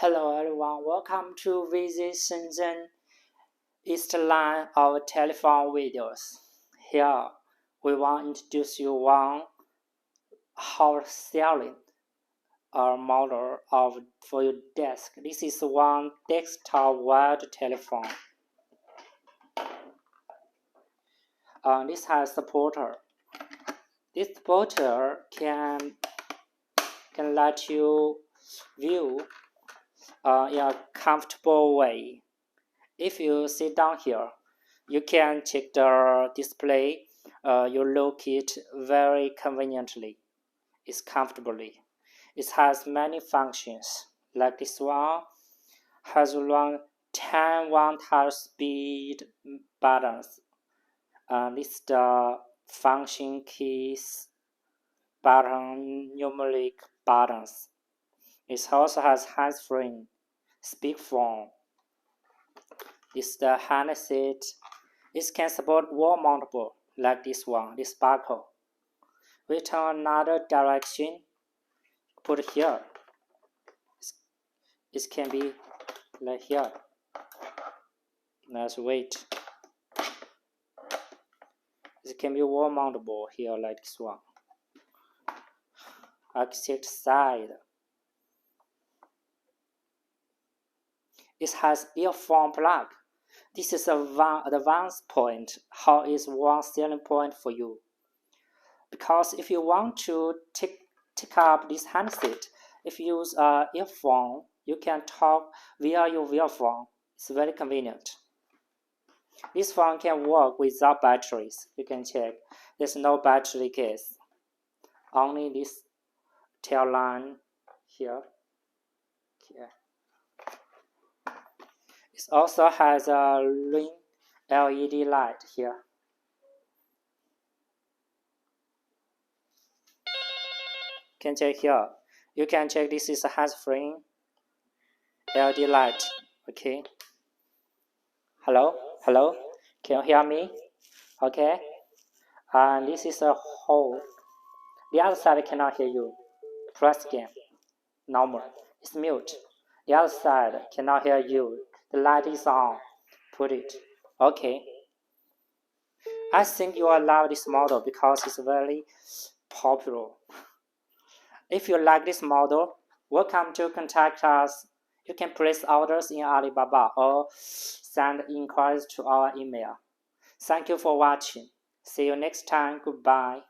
Hello everyone, welcome to visit Shenzhen EAST LINE of telephone videos. Here we want to introduce you one hot selling model for your desk. This is one desktop wired telephone. This has supporter. This supporter can let you view in a comfortable way. If you sit down here, you can check the display. You look it very conveniently. It's comfortably. It has many functions. Like this one has around 10 one-touch speed buttons. This is the function keys button, numeric buttons. It also has hands-free speakerphone. This is the handset. It can support wall mountable like this one, this sparkle. We turn another direction, put it here. It can be like here. Let's wait. It can be wall mountable here like this one. Opposite side. It has earphone plug. This is one advanced point. How is one selling point for you? Because if you want to take up this handset, if you use an earphone, you can talk via your earphone. It's very convenient. This phone can work without batteries. You can check. There's no battery case. Only this tail line here. It also has a ring LED light here. You can check here. You can check this is a hands-free LED light. Okay. Hello? Can you hear me? Okay. And this is a hole. The other side cannot hear you. Press again. Normal. It's mute. The other side cannot hear you. The light is on. Put it. Okay. I think you will love this model because it's very popular. If you like this model, welcome to contact us. You can place orders in Alibaba or send inquiries to our email. Thank you for watching. See you next time. Goodbye.